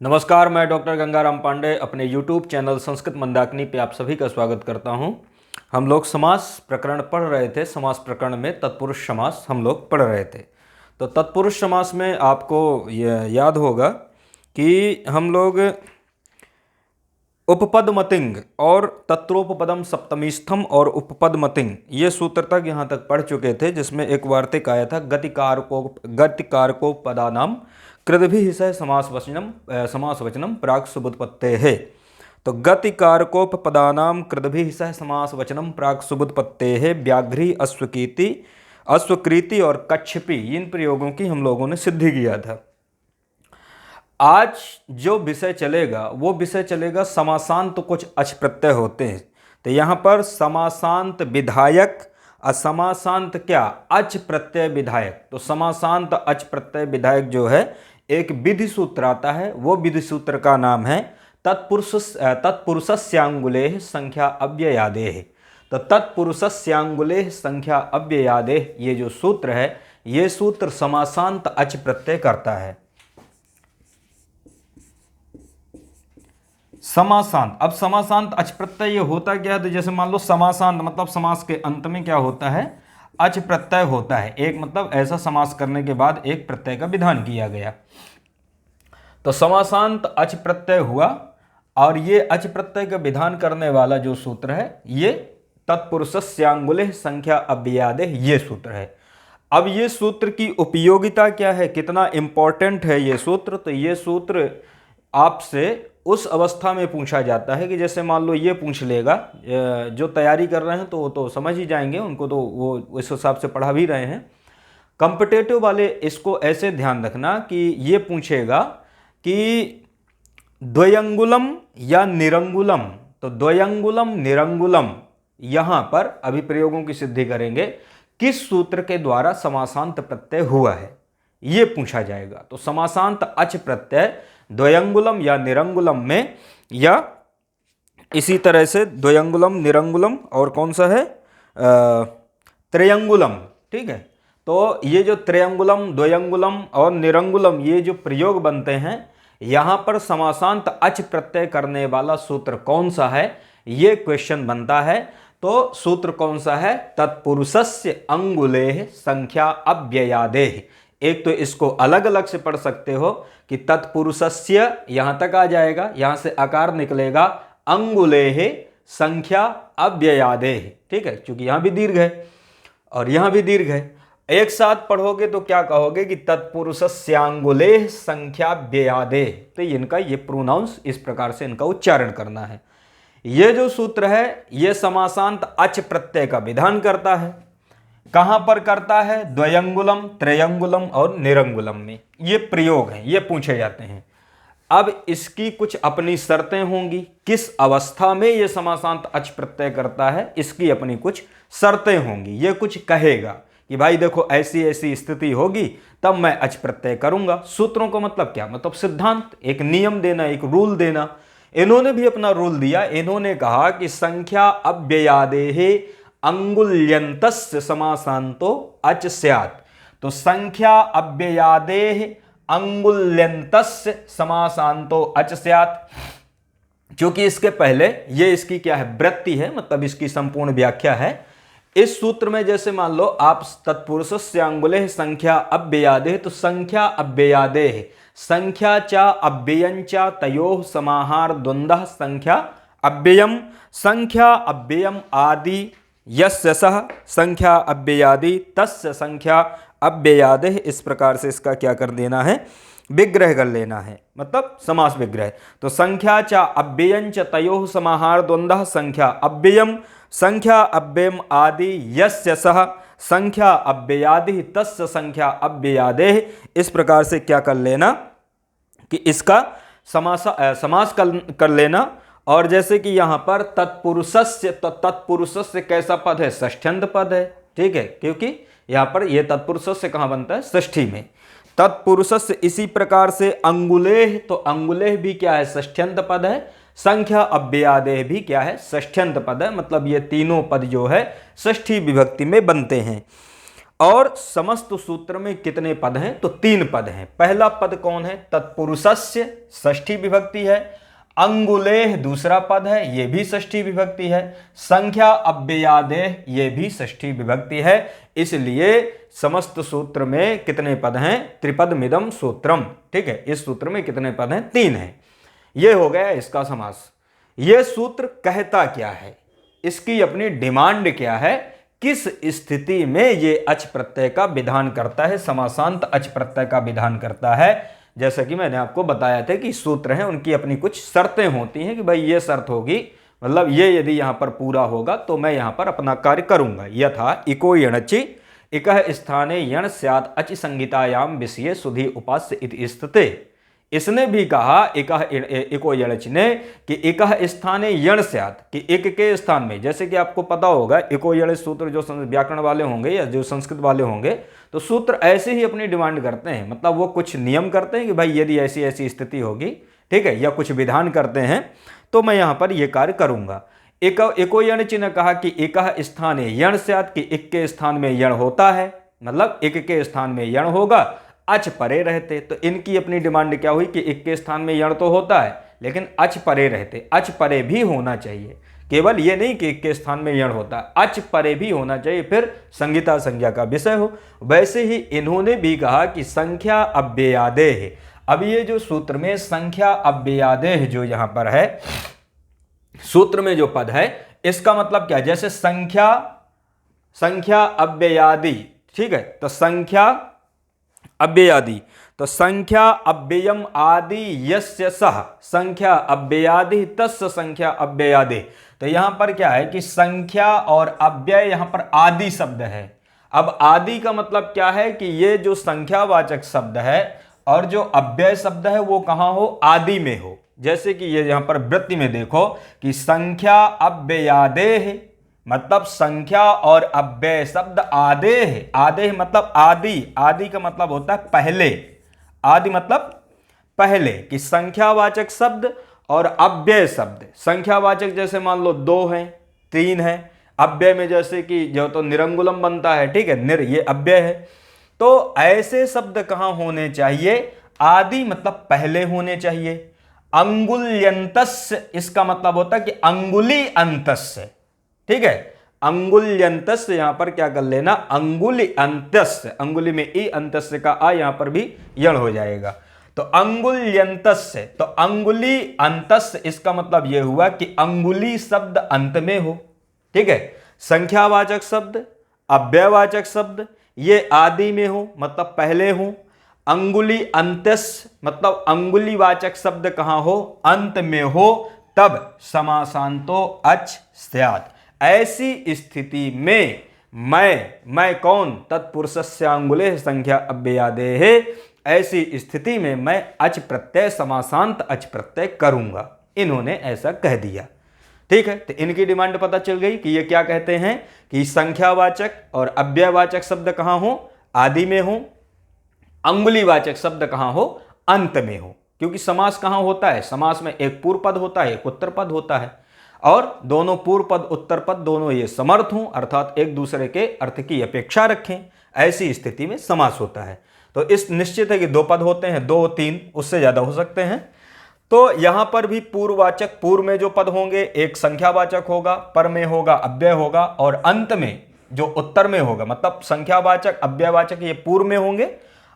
नमस्कार, मैं डॉक्टर गंगाराम पांडे अपने YouTube चैनल संस्कृत मंदाकिनी पे आप सभी का स्वागत करता हूं। हम लोग समास प्रकरण पढ़ रहे थे। समास प्रकरण में तत्पुरुष समास हम लोग पढ़ रहे थे। तो तत्पुरुष समास में आपको याद होगा कि हम लोग उपपदमतिंग और तत्रोपपदम सप्तमीस्थम और उपपदमतिंग ये सूत्र तक यहाँ तक पढ़ चुके थे, जिसमें एक वार्तिक आया था गतिकारको पदानाम कृदभिः सह समास वचनम प्राक् सुबुत्पत्ते है। तो गतिकारकोपपदानाम कृदभिः सह समास वचनम प्राक् सुबुत्पत्ते है। व्याघ्री, अश्वकृति और कच्छपी, इन प्रयोगों की हम लोगों ने सिद्धि किया था। आज जो विषय चलेगा वो विषय चलेगा समासांत तो कुछ अच प्रत्यय होते हैं। तो यहाँ पर समासांत विधायक, असमासांत क्या अच प्रत्यय विधायक। तो समासांत अच प्रत्यय विधायक जो है एक विधि सूत्र आता है, वो विधि सूत्र का नाम है तत्पुरुषस्यांगुलेः संख्या अव्ययादेः। तो तत्पुरुषस्यांगुलेः संख्या अव्ययादेः ये जो सूत्र है, ये सूत्र समासांत अच प्रत्यय करता है। समासांत, अब समासांत अच प्रत्यय ये होता क्या है? तो जैसे मान लो समासांत मतलब समास के अंत में क्या होता है? अच प्रत्यय होता है। एक मतलब ऐसा समास करने के बाद एक प्रत्यय का विधान किया गया। तो समासांत अच प्रत्यय हुआ और ये अच प्रत्यय का विधान करने वाला जो सूत्र है ये तत्पुरुषस्यांगुलेः संख्या अव्ययादेः ये सूत्र है। अब ये सूत्र की उपयोगिता क्या है, कितना इंपॉर्टेंट है ये सूत्र? तो ये सूत्र आपसे उस अवस्था में पूछा जाता है कि जैसे मान लो ये पूछ लेगा, जो तैयारी कर रहे हैं तो वो तो समझ ही जाएंगे, उनको तो वो इस हिसाब से पढ़ा भी रहे हैं। कॉम्पिटेटिव वाले इसको ऐसे ध्यान रखना कि ये पूछेगा कि द्वयंगुलम या निरंगुलम। तो द्वयंगुलम निरंगुलम यहाँ पर अभी प्रयोगों की सिद्धि करेंगे, किस सूत्र के द्वारा समासांत प्रत्यय हुआ है ये पूछा जाएगा। तो समासांत अच प्रत्यय द्वयंगुलम या निरंगुलम में, या इसी तरह से द्वयंगुलम, निरंगुलम और कौन सा है त्रयंगुलम। ठीक है, तो ये जो त्रयंगुलम, द्वयंगुलम और निरंगुलम ये जो प्रयोग बनते हैं, यहाँ पर समासांत अच प्रत्यय करने वाला सूत्र कौन सा है ये क्वेश्चन बनता है। तो सूत्र कौन सा है? तत्पुरुषस्य अंगुलेः संख्या अव्ययादेः। एक तो इसको अलग अलग से पढ़ सकते हो कि तत्पुरुषस्य यहां तक आ जाएगा, यहां से आकार निकलेगा, अंगुलेः संख्या अव्ययादेः। ठीक है, क्योंकि यहां भी दीर्घ है और यहां भी दीर्घ है। एक साथ पढ़ोगे तो क्या कहोगे कि तत्पुरुषस्यांगुलेः संख्या व्ययादेः। तो इनका ये प्रोनाउंस इस प्रकार से इनका उच्चारण करना है। ये जो सूत्र है ये समासांत अच प्रत्यय का विधान करता है। कहां पर करता है? द्वयंगुलम, त्रयंगुलम और निरंगुलम में ये प्रयोग हैं, ये पूछे जाते हैं। अब इसकी कुछ अपनी शर्तें होंगी, किस अवस्था में ये समासांत अच प्रत्यय करता है इसकी अपनी कुछ शर्तें होंगी। ये कुछ कहेगा कि भाई देखो ऐसी ऐसी स्थिति होगी तब मैं अच प्रत्यय करूंगा। सूत्रों का मतलब क्या? मतलब सिद्धांत, एक नियम देना, एक रूल देना। इन्होंने भी अपना रूल दिया। इन्होंने कहा कि संख्या अव्ययादेः अंगुल्यन्तस्य समासांतो अच स्यात्। तो संख्या अव्ययादेः अंगुल्यन्तस्य समासांतो अच स्यात्, क्योंकि इसके पहले ये इसकी क्या है? वृत्ति है, मतलब इसकी संपूर्ण व्याख्या है। इस सूत्र में जैसे मान लो आप तत्पुरुषस्यांगुलेः संख्या अव्ययादेः, तो संख्या अव्ययादेः संख्या चा अव्ययं चा तयोः समाहार द्वंद्वः संख्या अव्ययम, संख्या अव्ययम आदि यस्य सह संख्या अव्ययादि तस्य संख्या अव्ययादेः। इस प्रकार से इसका क्या कर देना है? विग्रह कर लेना है, मतलब समास विग्रह। तो संख्या च अव्ययं च तयोः समाहार द्वंद्वः संख्या अव्ययम, संख्या अव्ययम आदि यस्य सह संख्या अव्ययादि तस्य संख्या अव्ययादेः। इस प्रकार से क्या कर लेना कि इसका समास कर लेना। और जैसे कि यहां पर तत्पुरुषस्य, तो तत्पुरुषस्य कैसा पद है? षष्ठ्यंत पद है। ठीक है, क्योंकि यहां पर यह तत्पुरुषस्य कहां बनता है? षष्ठी में। तत्पुरुषस्य इसी प्रकार से अंगुलेः, तो अंगुलेः भी क्या है? षष्ठ्यंत पद है। संख्या अव्ययादेः भी क्या है? षष्ठ्यंत पद है। मतलब ये तीनों पद जो है षष्ठी विभक्ति में बनते हैं। और समस्त सूत्र में कितने पद हैं? तो 3 पद हैं। पहला पद कौन है? तत्पुरुषस्य, षष्ठी विभक्ति है। अंगुलेह दूसरा पद है, यह भी षष्ठी विभक्ति है। संख्या अव्ययादेह, यह भी षष्ठी विभक्ति है। इसलिए समस्त सूत्र में कितने पद हैं? त्रिपदमिदं सूत्रम। ठीक है, इस सूत्र में कितने पद हैं? 3 हैं। यह हो गया इसका समास। यह सूत्र कहता क्या है? इसकी अपनी डिमांड क्या है? किस स्थिति में यह अच प्रत्यय का विधान करता है, समासांत अच प्रत्यय का विधान करता है? जैसा कि मैंने आपको बताया था कि सूत्र हैं, उनकी अपनी कुछ शर्तें होती हैं कि भाई ये शर्त होगी, मतलब ये यदि यहां पर पूरा होगा तो मैं यहां पर अपना कार्य करूंगा। यथा इको यणचि इकः स्थाने यण स्यात् अचि संहितायाम विषये सुधि उपास्य इति स्थिते। इसने भी कहा इको यणचि ने कि एकः स्थाने यण स्यात्, कि एक के स्थान में, जैसे कि आपको पता होगा इको यण सूत्र जो व्याकरण वाले होंगे या जो संस्कृत वाले होंगे तो सूत्र ऐसे ही अपनी डिमांड करते हैं, मतलब वो कुछ नियम करते हैं कि भाई यदि ऐसी ऐसी स्थिति होगी, ठीक है, या कुछ विधान करते हैं तो मैं यहां पर ये कार्य करूंगा। इको यणचि ने कहा कि एकः स्थाने यण स्यात्, कि एक के स्थान में यण होता है, मतलब एक के स्थान में यण होगा, अच परे रहते। तो इनकी अपनी डिमांड क्या हुई कि एक के स्थान में यण तो होता है लेकिन अच परे रहते। अच परे भी होना चाहिए, केवल ये नहीं कि एक के स्थान में यण होता है, अच परे भी होना चाहिए, फिर संहिता संज्ञा का विषय हो। वैसे ही इन्होंने भी कहा कि संख्या अव्ययादेह। अब ये जो सूत्र में संख्या अव्ययादेह जो यहां पर है सूत्र में जो पद है, इसका मतलब क्या है? जैसे संख्या अव्ययादि, ठीक है, तो संख्या अव्ययादि, तो संख्या अव्ययम आदि यस्य सह संख्या अव्ययादि तस्य संख्या अव्ययादि। तो यहां पर क्या है कि संख्या और अव्यय, यहां पर आदि शब्द है। अब आदि का मतलब क्या है कि ये जो संख्यावाचक शब्द है और जो अव्यय शब्द है वो कहां हो? आदि में हो। जैसे कि ये यहां पर वृत्ति में देखो कि संख्या अव्ययादेह, मतलब संख्या और अव्यय शब्द आदेह। आदेह मतलब आदि, आदि का मतलब होता है पहले, आदि मतलब पहले, कि संख्यावाचक शब्द और अव्यय शब्द। संख्यावाचक जैसे मान लो 2 हैं, 3 हैं, अव्यय में जैसे कि जो तो निरंगुलम बनता है, ठीक है, निर ये अव्यय है। तो ऐसे शब्द कहां होने चाहिए? आदि मतलब पहले होने चाहिए। अंगुल्यंतस्य, इसका मतलब होता है कि अंगुली अंतस्य, ठीक है, अंगुल्यंतस्य, यहां पर क्या कर लेना? अंगुली अंतस्य, अंगुली में ई, अंतस्य का आ, यहां पर भी यण हो जाएगा। तो अंगुल्यंतस्य, तो अंगुली अंतस्य, इसका मतलब यह हुआ कि अंगुली शब्द अंत में हो, ठीक है। संख्यावाचक शब्द, अव्ययवाचक शब्द ये आदि में हो, मतलब पहले हो। अंगुली अंतस्य मतलब अंगुलीवाचक शब्द कहां हो? अंत में हो, तब समासांतो अच स्यात्। ऐसी स्थिति में मैं कौन? तत्पुरुषस्य अंगुलेः संख्या अव्ययादेः। ऐसी स्थिति में मैं अच प्रत्यय, समासांत अच प्रत्यय करूंगा। इन्होंने ऐसा कह दिया, ठीक है। तो इनकी डिमांड पता चल गई कि ये क्या कहते हैं कि संख्यावाचक और अव्ययवाचक शब्द कहां हो? आदि में हो। अंगुलीवाचक शब्द कहां हो? अंत में हो। क्योंकि समास कहां होता है? समास में एक पूर्व पद होता है, एक उत्तर पद होता है, और दोनों पूर्व पद उत्तर पद दोनों ये समर्थ हों, अर्थात एक दूसरे के अर्थ की अपेक्षा रखें, ऐसी स्थिति में समास होता है। तो इस निश्चित है कि 2 पद होते हैं, 2, 3, उससे ज्यादा हो सकते हैं। तो यहां पर भी पूर्ववाचक, पूर्व में जो पद होंगे एक संख्यावाचक होगा, पर में होगा अव्यय होगा, और अंत में जो उत्तर में होगा, मतलब संख्यावाचक अव्ययवाचक ये पूर्व में होंगे,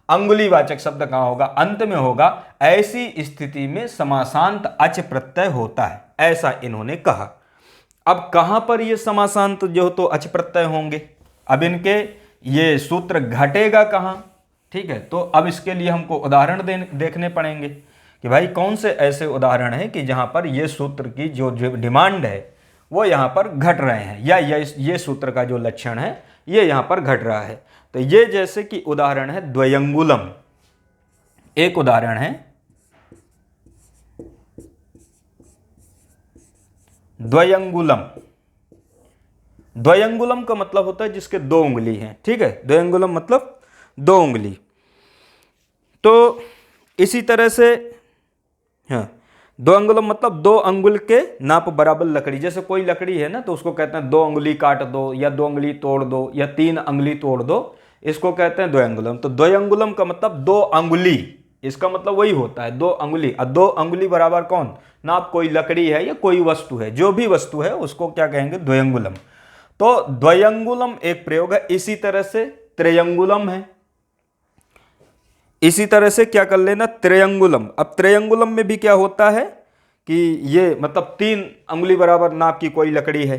अंगुलीवाचक शब्द कहां होगा? अंत में होगा। ऐसी स्थिति में समासांत अच प्रत्यय होता है, ऐसा इन्होंने कहा। अब कहां पर ये समासांत जो तो अच प्रत्यय होंगे? अब इनके ये सूत्र घटेगा कहां? ठीक है, तो अब इसके लिए हमको उदाहरण देखने पड़ेंगे कि भाई कौन से ऐसे उदाहरण हैं कि जहां पर ये सूत्र की जो डिमांड है वो यहां पर घट रहे हैं, या ये सूत्र का जो लक्षण है ये यहां पर घट रहा है। तो ये जैसे कि उदाहरण है द्वयंगुलम, एक उदाहरण है द्वयंगुलम। द्वयंगुलम का मतलब होता है जिसके 2 उंगली हैं, ठीक है, द्वयंगुलम मतलब 2 उंगली। तो इसी तरह से हाँ, 2 अंगुलम मतलब 2 अंगुल के नाप बराबर लकड़ी। जैसे कोई लकड़ी है ना तो उसको कहते हैं 2 अंगुली काट दो, या 2 अंगुली तोड़ दो, या 3 अंगुली तोड़ दो, इसको कहते हैं द्वयंगुलम। तो द्वयंगुलम का मतलब 2 अंगुली, इसका मतलब वही होता है 2 अंगुली। और 2 अंगुली बराबर कौन ना, आप कोई लकड़ी है या कोई वस्तु है, जो भी वस्तु है उसको क्या कहेंगे, द्वयंगुलम। तो द्वयंगुलम एक प्रयोग है। इसी तरह से त्रयंगुलम है, इसी तरह से क्या कर लेना, त्रयंगुलम। अब त्रयंगुलम में भी क्या होता है कि ये मतलब 3 अंगुली बराबर नाप की कोई लकड़ी है।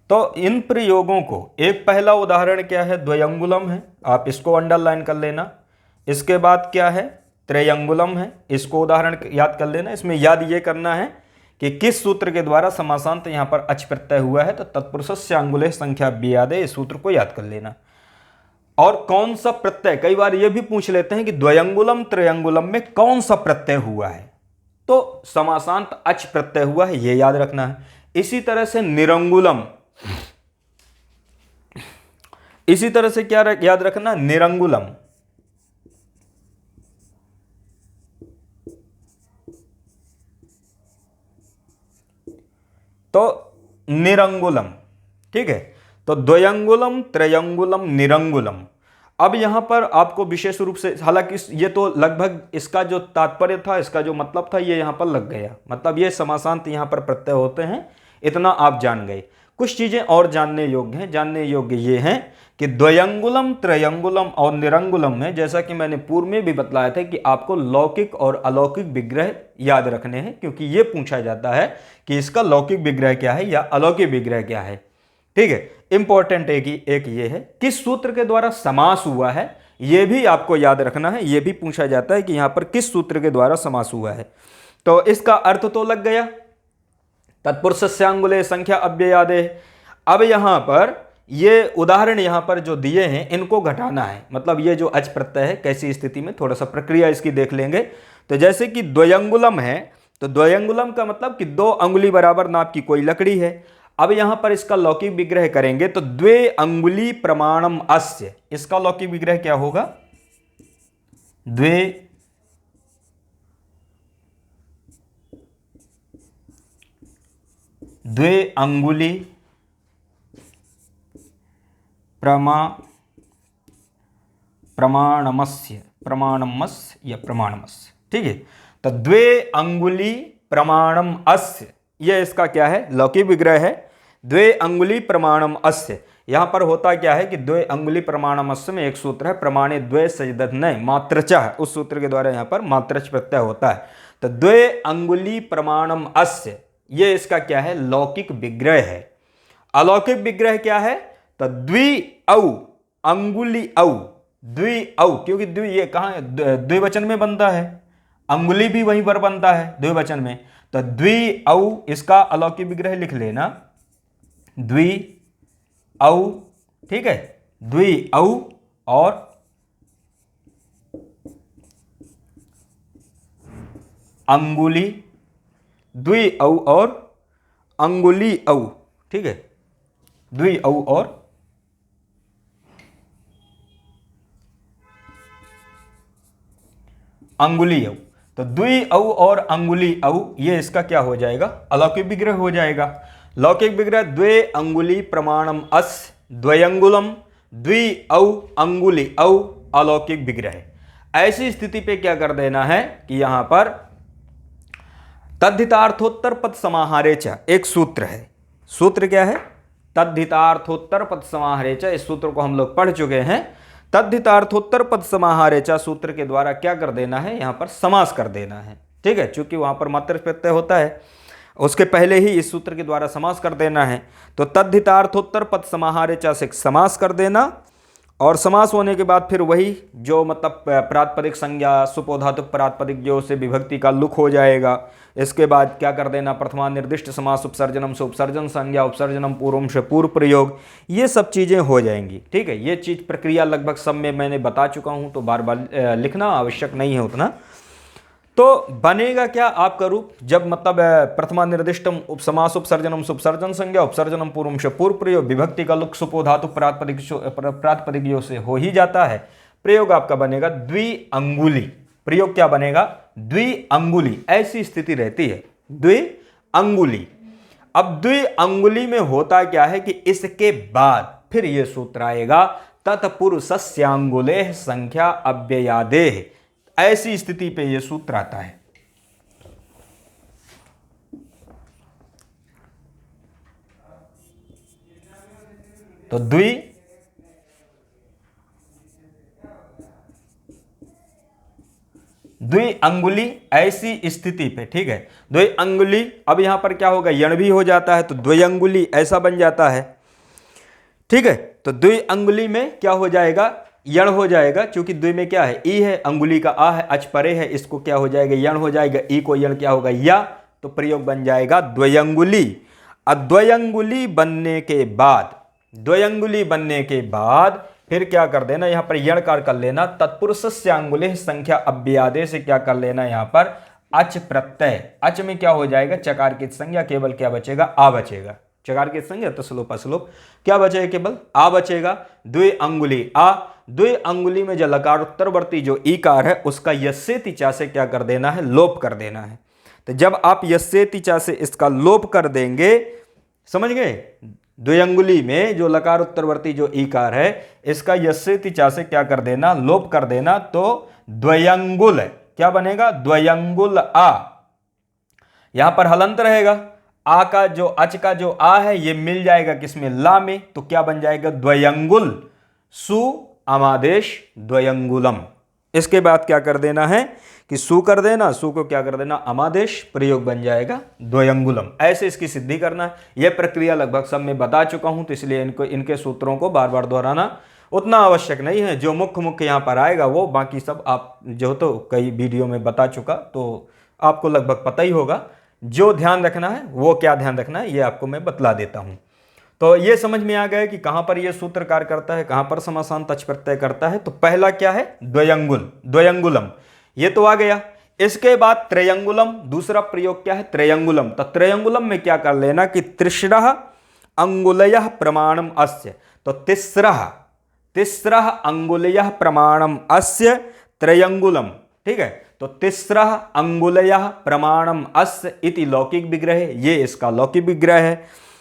तो इन प्रयोगों को, एक पहला उदाहरण क्या है, द्वयंगुलम है, आप इसको अंडरलाइन कर लेना। इसके बाद क्या है, त्रयंगुलम है, इसको उदाहरण याद कर लेना। इसमें याद ये करना है कि किस सूत्र के द्वारा समासांत यहां पर अच प्रत्यय हुआ है, तो तत्पुरुषस्य अंगुले संख्या व्यादे, इस सूत्र को याद कर लेना। और कौन सा प्रत्यय, कई बार यह भी पूछ लेते हैं कि द्वयंगुलम त्रयंगुलम में कौन सा प्रत्यय हुआ है, तो समासांत अच प्रत्यय हुआ है, यह याद रखना है। इसी तरह से निरंगुलम, इसी तरह से क्या याद रखना, निरंगुलम। तो निरंगुलम, ठीक है। तो द्वयंगुलम, त्रयंगुलम, निरंगुलम। अब यहां पर आपको विशेष रूप से, हालांकि ये तो लगभग इसका जो तात्पर्य था, इसका जो मतलब था, ये यहां पर लग गया। मतलब ये समासांत यहां पर प्रत्यय होते हैं, इतना आप जान गए। कुछ चीजें और जानने योग्य हैं। जानने योग्य ये हैं कि द्वयंगुलम, त्रयंगुलम और निरंगुलम में, जैसा कि मैंने पूर्व में भी बतलाया था कि आपको लौकिक और अलौकिक विग्रह याद रखने हैं, क्योंकि ये पूछा जाता है कि इसका लौकिक विग्रह क्या है या अलौकिक विग्रह क्या है। ठीक है, इंपॉर्टेंट एक ये है किस सूत्र के द्वारा समास हुआ है, ये भी आपको याद रखना है। ये भी पूछा जाता है कि यहां पर किस सूत्र के द्वारा समास हुआ है। तो इसका अर्थ तो लग गया, तत्पुरुषस्य अंगुले संख्या अव्ययादे। अब यहां पर ये उदाहरण यहां पर जो दिए हैं, इनको घटाना है। मतलब ये जो अच प्रत्यय है, कैसी स्थिति में, थोड़ा सा प्रक्रिया इसकी देख लेंगे। तो जैसे कि द्वयंगुलम है, तो द्वयंगुलम का मतलब कि 2 अंगुली बराबर नाप की कोई लकड़ी है। अब यहां पर इसका लौकिक विग्रह करेंगे तो द्वे अंगुली प्रमाणम अस्य, इसका लौकिक विग्रह क्या होगा, द्वे अंगुली प्रमाणमस्य या प्रमाणमस्य। ठीक है, तो द्वे अंगुली प्रमाणम अस्य, यह इसका क्या है, लौकिक विग्रह है। द्वे अंगुली प्रमाणम अस्य, यहां पर होता क्या है कि द्वे अंगुली प्रमाणम अस्य में एक सूत्र है, प्रमाणे द्वे सजदत्नय मात्रचः, उस सूत्र के द्वारा यहां पर मात्रच प्रत्यय होता है। तो द्वे अंगुली प्रमाणम अस्य, ये इसका क्या है, लौकिक विग्रह है। अलौकिक विग्रह क्या है, तो द्वि औ अंगुली औ, द्वि औ, क्योंकि द्वि ये कहां द्विवचन में बनता है, अंगुली भी वहीं पर बनता है द्विवचन में। तो द्वि औ, इसका अलौकिक विग्रह लिख लेना, द्वि औ। ठीक है, द्वि औ और अंगुली, द्वि औ और अंगुली औ। ठीक है, द्वि औ और अंगुली औ। तो द्वि औ और अंगुली औ, ये इसका क्या हो जाएगा, अलौकिक विग्रह हो जाएगा। लौकिक विग्रह द्वे अंगुली प्रमाणम अस द्वयंगुलम, द्वि औ अंगुली औ, अलौकिक विग्रह। ऐसी स्थिति पे क्या कर देना है कि यहां पर तद्धितार्थोत्तर पद समाहारे च, एक सूत्र है। सूत्र क्या है, तद्धितार्थोत्तर पद समाहारे च, इस सूत्र को हम लोग पढ़ चुके हैं। तद्धितार्थोत्तर पद समाहारे च सूत्र के द्वारा क्या कर देना है, यहां पर समास कर देना है। ठीक है, चूंकि वहां पर मात्र प्रत्यय होता है, उसके पहले ही इस सूत्र के द्वारा समास कर देना है। तो तद्धितार्थोत्तर पद समाहारे च से समास कर देना, और समास होने के बाद फिर वही जो मतलब प्रातिपदिक संज्ञा सुपोधातुक प्रातिपदिक जो से विभक्ति का लुक हो जाएगा। इसके बाद क्या कर देना, प्रथमा निर्दिष्ट समास उपसर्जनम से उपसर्जन संज्ञा, उपसर्जनम पूर्वम से पूर्व प्रयोग, ये सब चीज़ें हो जाएंगी। ठीक है, ये चीज़ प्रक्रिया लगभग सब में मैंने बता चुका हूँ, तो बार बार लिखना आवश्यक नहीं है उतना। तो बनेगा क्या आपका रूप, जब मतलब प्रथमा निर्दिष्टम उपसमास उपसर्जनम सुपसर्जन संज्ञा, उपसर्जनम पूर्वम से पूर्व प्रयोग, विभक्ति का लुक सुपोधातु प्रातिपदिक से हो ही जाता है। प्रयोग आपका बनेगा द्वि अंगुली। प्रयोग क्या बनेगा, द्वि अंगुली, ऐसी स्थिति रहती है, द्वि अंगुली। अब द्वि अंगुली में होता क्या है कि इसके बाद फिर ये सूत्र आएगा, तत्पुरुषस्यांगुलेः संख्या अव्ययादेः। ऐसी स्थिति पे ये सूत्र आता है। तो द्वि अंगुली ऐसी स्थिति पे, ठीक है, द्वि अंगुली। अब यहां पर क्या होगा, यण भी हो जाता है तो द्वयंगुली ऐसा बन जाता है, ठीक है। तो द्वि अंगुली में क्या हो जाएगा, यण हो जाएगा, क्योंकि द्वि में क्या है, ई है, अंगुली का आ है, अच परे है, इसको क्या हो जाएगा, यण हो जाएगा, ई को यण क्या होगा, या, तो प्रयोग बन जाएगा द्वयंगुली। द्वयंगुली बनने के बाद, द्वयंगुली बनने के बाद फिर क्या कर देना, यहां पर यणकार कर लेना, तत्पुरुषस्यांगुलेः संख्या अव्ययादेः से क्या कर लेना, यहां पर अच प्रत्यय। अच में क्या हो जाएगा, चकार की संज्ञा, केवल क्या बचेगा, आ बचेगा। चकार की संज्ञा तो श्लोप अश्लोप, क्या बचेगा, केवल आ बचेगा। द्वि अंगुली आ, द्वि अंगुली में जो लकार उत्तरवर्ती जो ईकार है उसका यस्येति चा से क्या कर देना है, लोप कर देना है। तो जब आप यस्येति चा से इसका लोप कर देंगे, समझ गए, द्वयंगुली में जो लकार उत्तरवर्ती जो ईकार है इसका यस्येति चा से क्या कर देना, लोप कर देना, तो द्वयंगुल क्या बनेगा, द्वयंगुल आ। यहां पर हलंत रहेगा, आ का जो अच का जो आ है ये मिल जाएगा किसमें, ला में, तो क्या बन जाएगा, द्वयंगुल, सु अमादेश द्वयंगुलम। इसके बाद क्या कर देना है कि सु कर देना, सु को क्या कर देना, अमादेश, प्रयोग बन जाएगा द्वयंगुलम। ऐसे इसकी सिद्धि करना है। यह प्रक्रिया लगभग सब में बता चुका हूं, तो इसलिए इनके सूत्रों को बार बार दोहराना उतना आवश्यक नहीं है। जो मुख्य यहां पर आएगा वो बाकी सब आप जो तो कई वीडियो में बता चुका, तो आपको लगभग पता ही होगा। जो ध्यान रखना है वो क्या ध्यान रखना है ये आपको मैं बतला देता हूं। तो ये समझ में आ गया कि कहां पर ये सूत्र कार्य करता है, कहां पर समासांत अच प्रत्यय करता है। तो पहला क्या है, द्वयंगुल, द्वयंगुलम, ये तो आ गया। इसके बाद त्रयंगुलम, दूसरा प्रयोग क्या है, त्रयंगुलम। तो त्रयंगुलम में क्या कर लेना कि तिस्रः अंगुलयः प्रमाणम अस्य, तो तिस्रः अंगुलयः प्रमाणम अस्य त्रयंगुलम, ठीक है। तो तिस्रः अंगुलयः प्रमाणम अस्य इति लौकिक विग्रह, ये इसका लौकिक विग्रह है।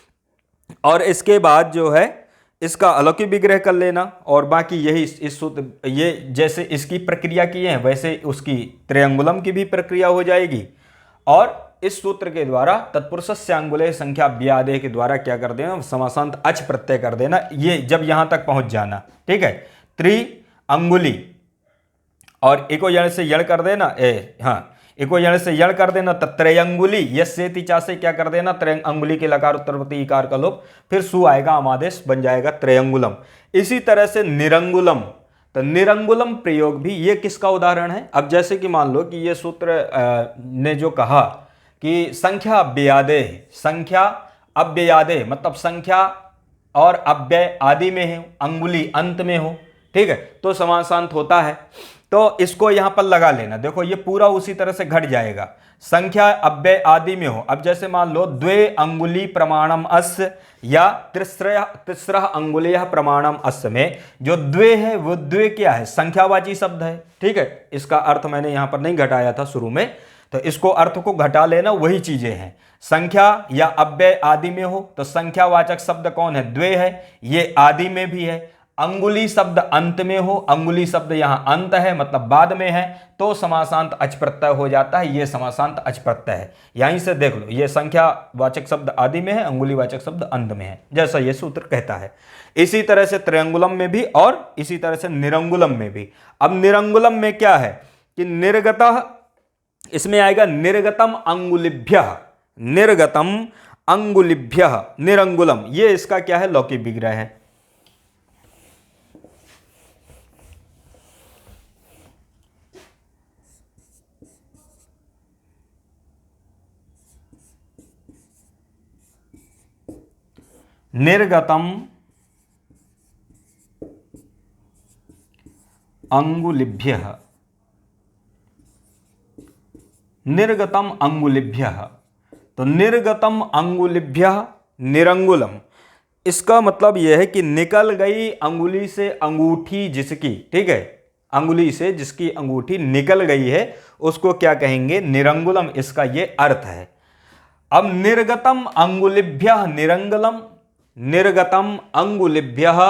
और इसके बाद जो है इसका अलौकिक विग्रह कर लेना, और बाकी यही इस सूत्र, ये जैसे इसकी प्रक्रिया की है वैसे उसकी त्रयंगुलम की भी प्रक्रिया हो जाएगी। और इस सूत्र के द्वारा तत्पुरुषस्यांगुलेः संख्या अव्ययादेः के द्वारा क्या कर देना, समासांत अच प्रत्यय कर देना। ये जब यहां तक पहुंच जाना, ठीक है, त्रि अंगुली और एको यण से यण कर देना, एको यण से यण कर देना, त्रयंगुली, यस्येति चा से क्या कर देना, त्रयंगुली के लकार उत्तरवर्ती इकार का लोप, फिर सु आएगा, आमादेश बन जाएगा त्रयंगुलम। इसी तरह से निरंगुलम, तो निरंगुलम प्रयोग भी ये किसका उदाहरण है। अब जैसे कि मान लो कि ये सूत्र ने जो कहा कि संख्या अव्ययादेः, संख्या अव्ययादेः मतलब संख्या और अव्यय आदि में है, अंगुली अंत में हो, ठीक है, तो समासांत होता है। तो इसको यहां पर लगा लेना, देखो ये पूरा उसी तरह से घट जाएगा, संख्या अव्यय आदि में हो। अब जैसे मान लो द्वे अंगुली प्रमाणम अस्य या तिस्रः अंगुलेयः प्रमाणम अस्य में जो द्वे है वो द्वे क्या है, संख्यावाची शब्द है, ठीक है। इसका अर्थ मैंने यहां पर नहीं घटाया था शुरू में, तो इसको अर्थ को घटा लेना, वही चीजें हैं। संख्या या अव्यय आदि में हो तो संख्यावाचक शब्द कौन है, द्वे है, ये आदि में भी है। अंगुली शब्द अंत में हो, अंगुली शब्द यहां अंत है मतलब बाद में है, तो समासांत अच प्रत्यय हो जाता है, ये समासांत अच प्रत्यय है। यहीं से देख लो, ये संख्यावाचक शब्द आदि में है, अंगुलीवाचक शब्द अंत में है, जैसा ये सूत्र कहता है। इसी तरह से त्रयंगुलम में भी और इसी तरह से निरंगुलम में भी। अब निरंगुलम में क्या है कि निर्गतः, इसमें आएगा निर्गतम अंगुलिभ्यः, निर्गतम अंगुलिभ्यः निरंगुलम, ये इसका क्या है, लौकिक विग्रह है। निर्गतम अंगुलिभ्यः, निर्गतम अंगुलिभ्यः, तो निर्गतम अंगुलिभ्यः निरंगुलम, इसका मतलब यह है कि निकल गई अंगुली से अंगूठी जिसकी, ठीक है, अंगुली से जिसकी अंगूठी निकल गई है उसको क्या कहेंगे, निरंगुलम, इसका ये अर्थ है। अब निर्गतम अंगुलिभ्यः निरंगुलम, निर्गतम अंगुलिभ्यः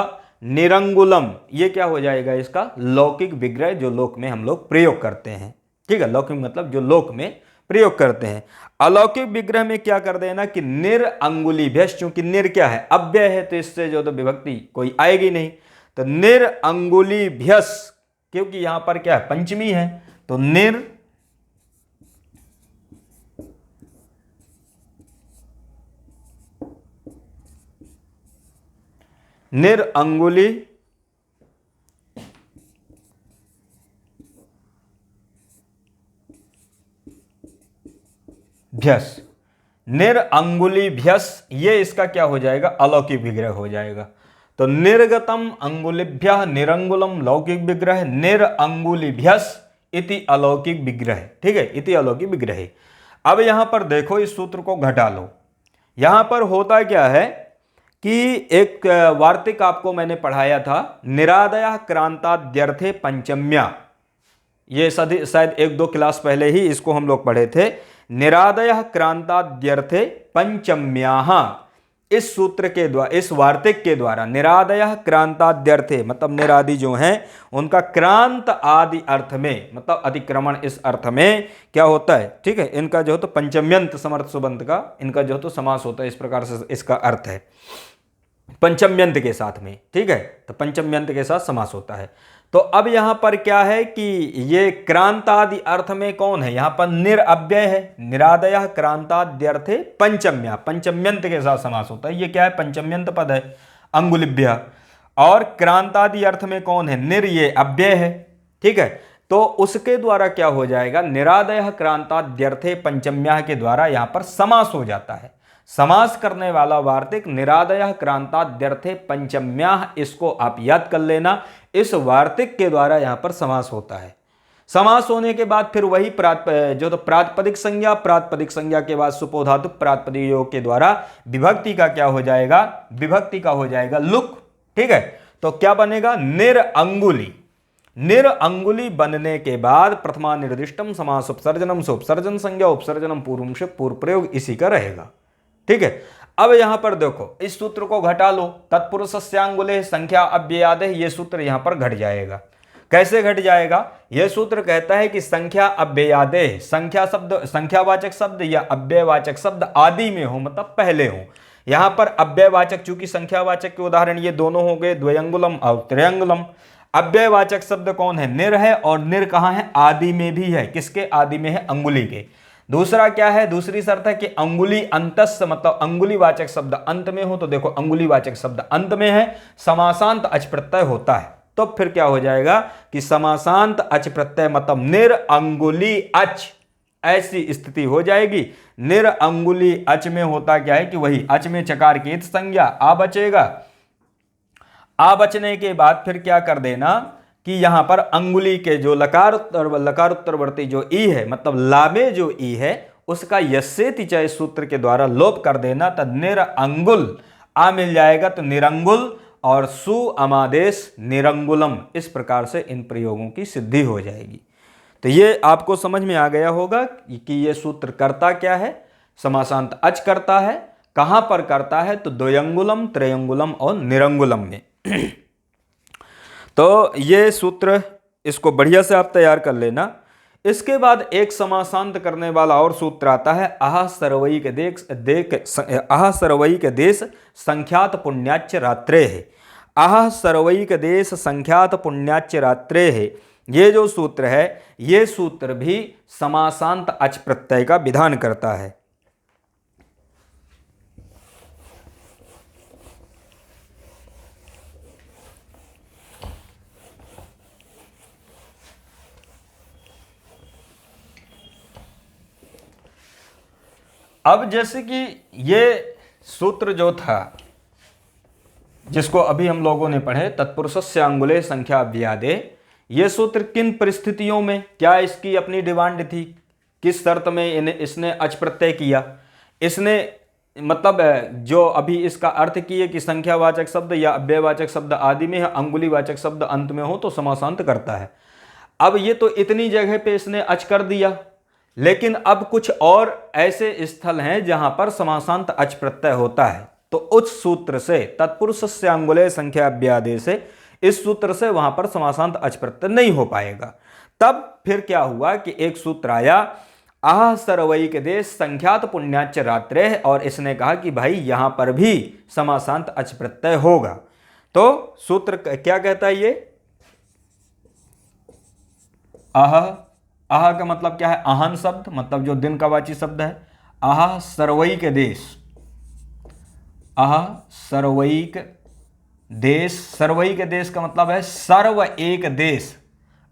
निरंगुलम, ये क्या हो जाएगा इसका लौकिक विग्रह, जो लोक में हम लोग प्रयोग करते हैं। ठीक है, लौकिक मतलब जो लोक में प्रयोग करते हैं। अलौकिक विग्रह में क्या कर देना कि निर अंगुलीभ्यः, चूंकि निर क्या है अव्यय है, तो इससे जो तो विभक्ति कोई आएगी नहीं, तो निर अंगुलीभ्यः, क्योंकि यहां पर क्या है पंचमी है, तो निर अंगुली भ्यस, निर अंगुली भ्यस, ये इसका क्या हो जाएगा अलौकिक विग्रह हो जाएगा। तो निर्गतम अंगुलिभ्यः निरंगुलम लौकिक विग्रह, निर अंगुलिभ्यस इति अलौकिक विग्रह। ठीक है, इति अलौकिक विग्रह। अब यहां पर देखो इस सूत्र को घटा लो। यहां पर होता क्या है कि एक वार्तिक आपको मैंने पढ़ाया था, निरादयः क्रांताद्यर्थे पंचम्या, ये शायद 1-2 क्लास पहले ही इसको हम लोग पढ़े थे। निरादयः क्रांताद्यर्थे पंचम्याः, इस सूत्र के द्वारा, इस वार्तिक के द्वारा निरादयः क्रांताद्यर्थे मतलब निरादि जो हैं उनका क्रांत आदि अर्थ में मतलब अतिक्रमण इस अर्थ में क्या होता है। ठीक है, इनका जो है तो पंचम्यंत समर्थ सुबंत का इनका जो है तो समास होता है, इस प्रकार से इसका अर्थ है पंचम्यंत के साथ में। ठीक है, तो पंचम्यंत के साथ समास होता है। तो अब यहां पर क्या है कि ये क्रांतादि अर्थ में कौन है, यहां पर निर अव्यय है, निरादयः क्रांताद्यर्थे पंचम्या, पंचम्यंत के साथ समास होता है। ये क्या है पंचम्यंत पद है अंगुलिभ्यः, और क्रांतादि अर्थ में कौन है निर, ये अव्यय है। ठीक है, तो उसके द्वारा क्या हो जाएगा निरादयः क्रांताद्यर्थे पंचम्या के द्वारा यहां पर समास हो जाता है। समास करने वाला वार्तिक निरादयः क्रांताद्यर्थे पंचम्याः, इसको आप याद कर लेना। इस वार्तिक के द्वारा यहां पर समास होता है। समास होने के बाद फिर वही जो तो प्रातिपदिक संज्ञा, प्रातिपदिक संज्ञा के बाद सुपोधातु प्रातिपदिक योग के द्वारा विभक्ति का क्या हो जाएगा, विभक्ति का हो जाएगा लुक। ठीक है, तो क्या बनेगा निर अंगुली, निर अंगुली बनने के बाद प्रथमा निर्दिष्टम समास उपसर्जनम से उपसर्जन संज्ञा, उपसर्जनम पूर्व से पूर्व प्रयोग इसी का रहेगा। ठीक है, अब यहां पर देखो इस सूत्र को घटा लो, तत्पुरुषस्यांगुले संख्या अव्ययादेः, ये सूत्र यहां पर घट जाएगा। कैसे घट जाएगा, यह सूत्र कहता है कि संख्या अव्ययादेः, संख्या शब्द संख्यावाचक शब्द या अव्ययवाचक शब्द आदि में हो मतलब पहले हो। यहां पर अव्ययवाचक, चूंकि संख्यावाचक के उदाहरण ये दोनों हो गए द्वयंगुलम और त्रयंगुलम। अव्ययवाचक शब्द कौन है निर है, और निर कहां है आदि में भी है, किसके आदि में है अंगुली के। दूसरा क्या है, दूसरी शर्त है कि अंगुली अंतस्य मतलब अंगुलीवाचक शब्द अंत में हो, तो देखो अंगुलीवाचक शब्द अंत में है, समासांत अच प्रत्यय होता है, तो फिर क्या हो जाएगा कि समासांत अच प्रत्यय मतलब निर अंगुली अच, ऐसी स्थिति हो जाएगी। निर अंगुली अच में होता क्या है कि वही अच में चकार की इत संज्ञा आ बचेगा। आ बचने के बाद फिर क्या कर देना कि यहां पर अंगुली के जो लकार उत्तरवर्ती जो ई है मतलब लामे जो ई है उसका यस्येति चय सूत्र के द्वारा लोप कर देना, तो निर अंगुल आ मिल जाएगा, तो निरंगुल और सु अमादेश निरंगुलम, इस प्रकार से इन प्रयोगों की सिद्धि हो जाएगी। तो ये आपको समझ में आ गया होगा कि ये सूत्र करता क्या है, समासांत अच करता है। कहां पर करता है, तो द्वयंगुलम, त्रयंगुलम और निरंगुलम में। तो ये सूत्र इसको बढ़िया से आप तैयार कर लेना। इसके बाद एक समासांत करने वाला और सूत्र आता है, आह सर्वई के देश संख्यात पुण्याच्य रात्रे है। आह सर्वई के देश संख्यात पुण्याच्य रात्रे है, ये जो सूत्र है ये सूत्र भी समासांत अच प्रत्यय का विधान करता है। अब जैसे कि ये सूत्र जो था जिसको अभी हम लोगों ने पढ़े, तत्पुरुषस्य अंगुले संख्या अव्ययादेः, ये सूत्र किन परिस्थितियों में, क्या इसकी अपनी डिमांड थी, किस शर्त में इसने अच प्रत्यय किया, इसने मतलब जो अभी इसका अर्थ किए कि संख्यावाचक शब्द या अव्ययवाचक शब्द आदि में है, अंगुलीवाचक शब्द अंत में हो तो समासांत करता है। अब ये तो इतनी जगह पे इसने अच कर दिया, लेकिन अब कुछ और ऐसे स्थल हैं जहां पर समासांत अच प्रत्यय होता है, तो उस सूत्र से तत्पुरुष से अंगुले संख्या अव्यादेश से, इस सूत्र से वहां पर समासांत अच प्रत्यय नहीं हो पाएगा। तब फिर क्या हुआ कि एक सूत्र आया आह सर्वैक देश संख्यात पुण्याच रात्रे, और इसने कहा कि भाई यहां पर भी समासांत अच प्रत्यय होगा। तो सूत्र क्या कहता है ये, आह, आह का मतलब क्या है, आहन शब्द, मतलब जो दिन का वाची शब्द है। आह सर्वैक देश, आह सर्वैक देश, सर्वैक देश का मतलब है सर्व एक देश।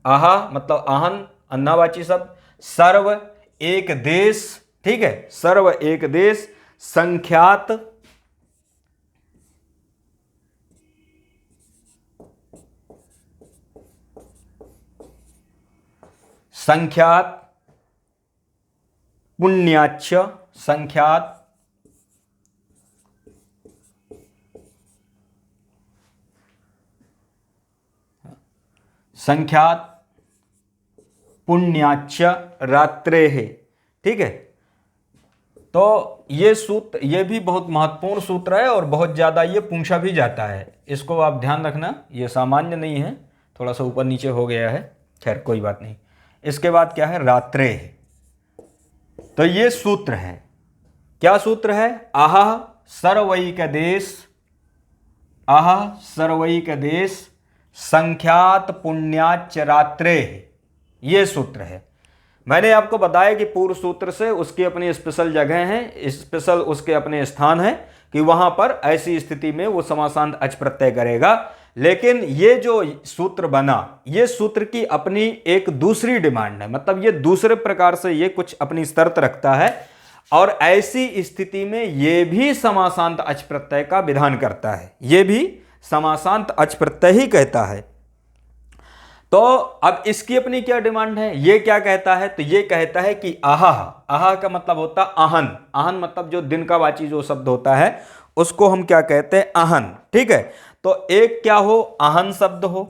आह मतलब आहन अन्नावाची शब्द, सर्व एक देश, ठीक है, सर्व एक देश संख्यात संख्यात पुण्याच्च, संख्यात संख्यात पुण्याच्च रात्रे है, ठीक है। तो ये सूत्र, ये भी बहुत महत्वपूर्ण सूत्र है और बहुत ज़्यादा ये पूछा भी जाता है, इसको आप ध्यान रखना, ये सामान्य नहीं है, थोड़ा सा ऊपर नीचे हो गया है, खैर कोई बात नहीं। इसके बाद क्या है, रात्रे है। तो ये सूत्र है, क्या सूत्र है, आह सर्वैक देश, आह सर्वैक देश संख्यात पुण्याच रात्रे, ये सूत्र है। मैंने आपको बताया कि पूर्व सूत्र से उसकी अपनी स्पेशल जगह है, स्पेशल उसके अपने स्थान है कि वहां पर ऐसी स्थिति में वो समासांत अच प्रत्यय करेगा। लेकिन ये जो सूत्र बना, ये सूत्र की अपनी एक दूसरी डिमांड है, मतलब ये दूसरे प्रकार से ये कुछ अपनी शर्त रखता है, और ऐसी स्थिति में ये भी समासांत अच प्रत्यय का विधान करता है, ये भी समासांत अच प्रत्यय ही कहता है। तो अब इसकी अपनी क्या डिमांड है, ये क्या कहता है, तो ये कहता है कि आह, आह का मतलब होता है आहन, आहन मतलब जो दिन का वाची जो शब्द होता है उसको हम क्या कहते हैं, आहन, ठीक है। तो एक क्या हो, आहन शब्द हो,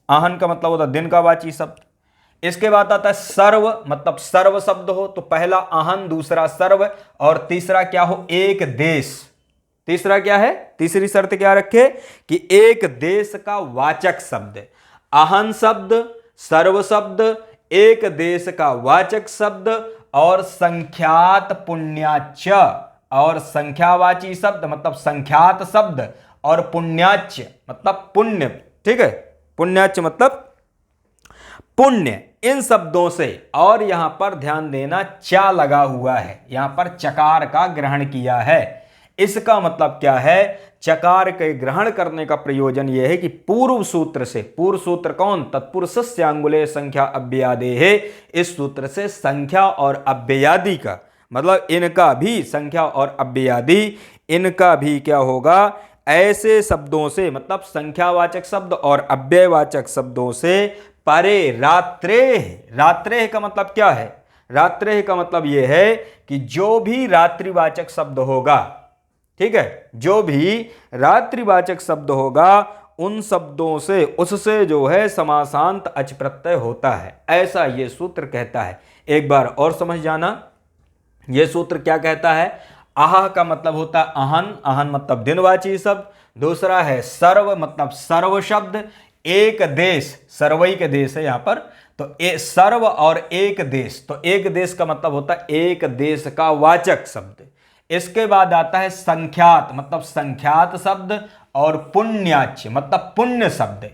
आहन का मतलब होता है दिन का वाची शब्द। इसके बाद आता है सर्व, मतलब सर्व शब्द हो, तो पहला आहन, दूसरा सर्व, और तीसरा क्या हो, एक देश। तीसरा क्या है, तीसरी शर्त क्या रखे कि एक देश का वाचक शब्द, आहन शब्द, सर्व शब्द, एक देश का वाचक शब्द, और संख्यात पुण्याच, और संख्यावाची शब्द मतलब संख्यात शब्द, और पुण्याच मतलब पुण्य, ठीक है, पुण्याच मतलब पुण्य, इन शब्दों से, और यहां पर ध्यान देना चा लगा हुआ है, यहां पर चकार का ग्रहण किया है। इसका मतलब क्या है, चकार के ग्रहण करने का प्रयोजन यह है कि पूर्व सूत्र से, पूर्व सूत्र कौन, तत्पुरुषस्य अंगुले संख्या अव्ययादे है, इस सूत्र से संख्या और अव्ययादि का मतलब इनका भी, संख्या और अव्ययादि इनका भी क्या होगा, ऐसे शब्दों से, मतलब संख्यावाचक शब्द और अव्ययवाचक शब्दों से परे, रात्रे, रात्रे का मतलब क्या है, रात्रे का मतलब यह है कि जो भी रात्रिवाचक शब्द होगा, ठीक है, जो भी रात्रिवाचक शब्द होगा उन शब्दों से, उससे जो है समासांत अच प्रत्यय होता है, ऐसा ये सूत्र कहता है। एक बार और समझ जाना, ये सूत्र क्या कहता है, आह का मतलब होता है आहन, आहन मतलब दिनवाची शब्द, दूसरा है सर्व मतलब सर्व शब्द, एक देश, सर्वैक देश है यहां पर, तो सर्व और एक देश, तो एक देश का मतलब होता है एक देश का वाचक शब्द। इसके बाद आता है संख्यात, मतलब संख्यात शब्द, और पुण्याच मतलब पुण्य शब्द,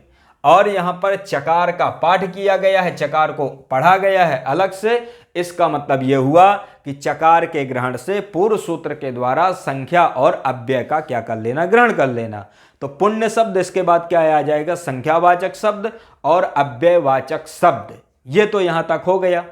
और यहां पर चकार का पाठ किया गया है, चकार को पढ़ा गया है अलग से। इसका मतलब यह हुआ कि चकार के ग्रहण से पूर्व सूत्र के द्वारा संख्या और अव्यय का क्या कर लेना, ग्रहण कर लेना। तो पुण्य शब्द, इसके बाद क्या आ जाएगा, संख्यावाचक शब्द और अव्ययवाचक शब्द। ये तो यहां तक हो गया,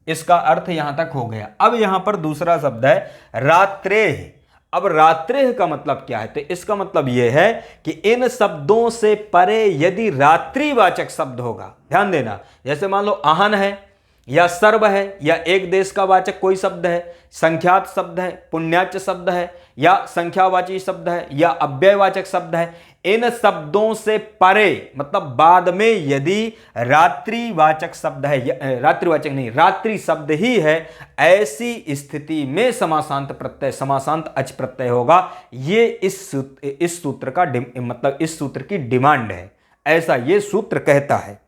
इसका अर्थ यहां तक हो गया। अब यहां पर दूसरा शब्द है रात्रेह। अब रात्रेह का मतलब क्या है, तो इसका मतलब यह है कि इन शब्दों से परे यदि रात्रिवाचक शब्द होगा, ध्यान देना, जैसे मान लो आहन है, या सर्व है, या एक देश का वाचक कोई शब्द है, संख्यात शब्द है, पुण्याच्य शब्द है, या संख्यावाची शब्द है, या अव्ययवाचक शब्द है, इन शब्दों से परे मतलब बाद में यदि रात्रिवाचक शब्द है, रात्रिवाचक नहीं, रात्रि शब्द ही है, ऐसी स्थिति में समासांत प्रत्यय, समासांत अच प्रत्यय होगा। ये इस सूत्र का मतलब इस सूत्र की डिमांड है, ऐसा ये सूत्र कहता है।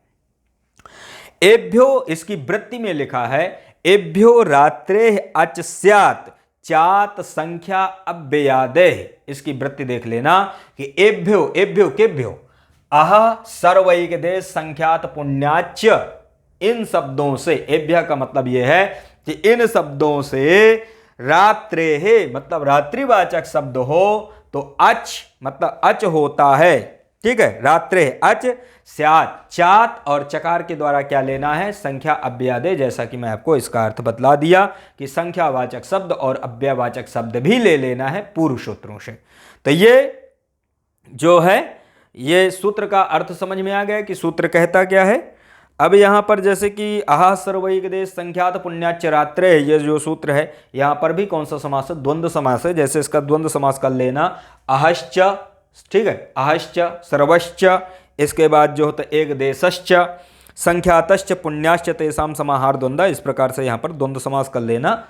एभ्यो, इसकी वृत्ति में लिखा है एभ्यो रात्रे अच स्यात् चात संख्या अव्ययादे। इसकी वृत्ति देख लेना कि एभ्यो, एभ्यो केभ्यो, अह सर्वैक देश संख्यात पुण्याच्य, इन शब्दों से, एभ्य का मतलब यह है कि इन शब्दों से रात्रे है मतलब रात्रिवाचक शब्द हो तो अच मतलब अच होता है, ठीक है। रात्रे अच स्यात्, चात और चकार के द्वारा क्या लेना है, संख्या अव्ययादे, जैसा कि मैं आपको इसका अर्थ बतला दिया कि संख्यावाचक शब्द और अव्ययवाचक शब्द भी ले लेना है पूर्व सूत्रों से। तो ये जो है ये सूत्र का अर्थ समझ में आ गया कि सूत्र कहता क्या है। अब यहाँ पर जैसे कि आह सर्वैक देश संख्यात पुण्याच्य रात्रे, ये जो सूत्र है यहाँ पर भी कौन सा समास है, द्वंद्व समास है। जैसे इसका द्वंद्व समास कर लेना, अहश्च, ठीक है, अहश्च सर्वश्च, इसके बाद जो होता है एक देशश्च संख्यातश्च पुण्याश्च तेषां समाहार द्वंद्व, इस प्रकार से यहाँ पर द्वंद्व समास कर लेना।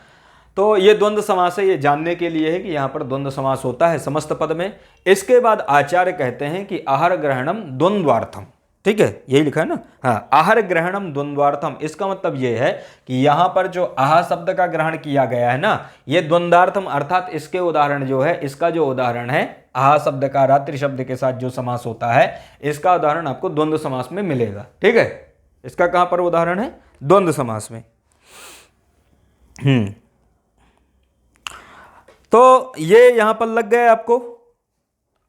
तो ये द्वंद्व समास है, ये जानने के लिए है कि यहाँ पर द्वंद्व समास होता है समस्त पद में। इसके बाद आचार्य कहते हैं कि आहार ग्रहणम द्वंद्वार्थम, ठीक है, यही लिखा है ना, हाँ, आहार ग्रहणम द्वंद्वार्थम। इसका मतलब ये है कि यहाँ पर जो आह शब्द का ग्रहण किया गया है ना, ये द्वंद्वार्थम, अर्थात इसके उदाहरण जो है, इसका जो उदाहरण है आह शब्द का रात्रि शब्द के साथ जो समास होता है, इसका उदाहरण आपको द्वंद्व समास में मिलेगा, ठीक है। इसका कहां पर उदाहरण है, द्वंद्व समास में। तो ये यहां पर लग गए आपको।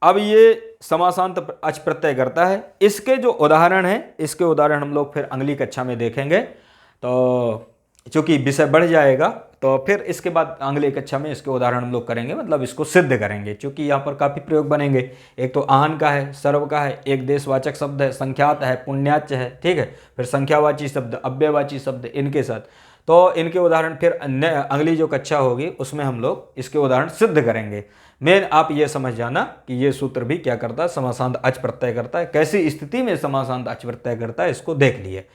अब ये समासांत अच प्रत्यय करता है, इसके जो उदाहरण है, इसके उदाहरण हम लोग फिर अगली कक्षा में देखेंगे। तो चूंकि विषय बढ़ जाएगा तो फिर इसके बाद अगले कक्षा में इसके उदाहरण हम लोग करेंगे, मतलब इसको सिद्ध करेंगे, क्योंकि यहाँ पर काफ़ी प्रयोग बनेंगे। एक तो आहन का है, सर्व का है, एक देशवाचक शब्द है, संख्यात है, पुण्याच्य है, ठीक है, फिर संख्यावाची शब्द, अव्ययवाची शब्द, इनके साथ। तो इनके उदाहरण फिर अगली जो कक्षा होगी उसमें हम लोग इसके उदाहरण सिद्ध करेंगे। मेन आप ये समझ जाना कि ये सूत्र भी क्या करता है, समासांत अच प्रत्यय करता है। कैसी स्थिति में समासांत अच प्रत्यय करता है इसको देख लिए।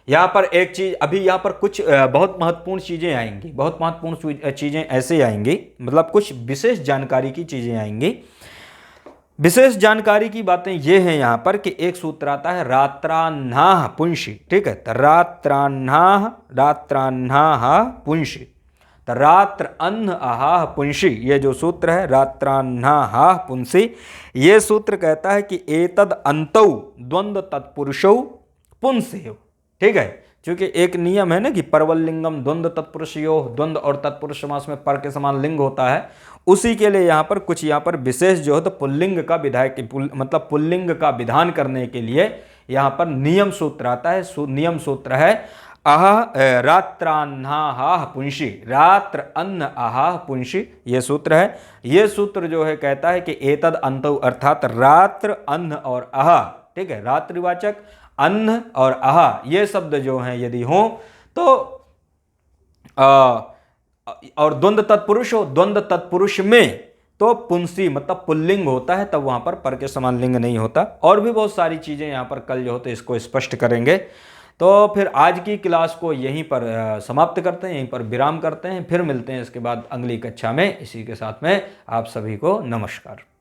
यहाँ पर एक चीज, अभी यहाँ पर कुछ बहुत महत्वपूर्ण चीजें आएंगी, बहुत महत्वपूर्ण चीजें ऐसे आएंगी, मतलब कुछ विशेष जानकारी की चीजें आएंगी। विशेष जानकारी की बातें ये हैं यहाँ पर कि एक सूत्र आता है रात्रान्नाह पुंषि, ठीक है, तो रात्रान्नाह पुंषि, तो रात्र अन्न आहाह पुंषि, ये जो सूत्र है रात्रान्नाह पुंषि, ये सूत्र कहता है कि एतद अंतौ द्वंद्व तत्पुरुषौ पुंसेव, ठीक है। क्योंकि एक नियम है ना कि परवलिंगम द्वंद्व तत्पुरुषयो, द्वंद्व और तत्पुरुष समास में पर के समान लिंग होता है, उसी के लिए यहाँ पर कुछ यहाँ पर विशेष जो है तो पुल्लिंग का विधायक मतलब पुल्लिंग का विधान करने के लिए यहाँ पर नियम सूत्र आता है। नियम सूत्र है रात्रान्नाह पुंषि, रात्र अन्न आहाह पुंषि, ये सूत्र है। ये सूत्र जो है कहता है कि एतद अंतौ, अर्थात रात्र अन्न और आहा, ठीक है, रात्रिवाचक अन्न और आहा ये शब्द जो हैं यदि हों तो और द्वंद्व तत्पुरुष हो, द्वंद्व तत्पुरुष में तो पुंसी मतलब पुल्लिंग होता है, तब वहां पर के समान लिंग नहीं होता। और भी बहुत सारी चीजें यहाँ पर कल जो होते इसको स्पष्ट करेंगे। तो फिर आज की क्लास को यहीं पर समाप्त करते हैं, यहीं पर विराम करते हैं, फिर मिलते हैं इसके बाद अगली कक्षा में। इसी के साथ में आप सभी को नमस्कार।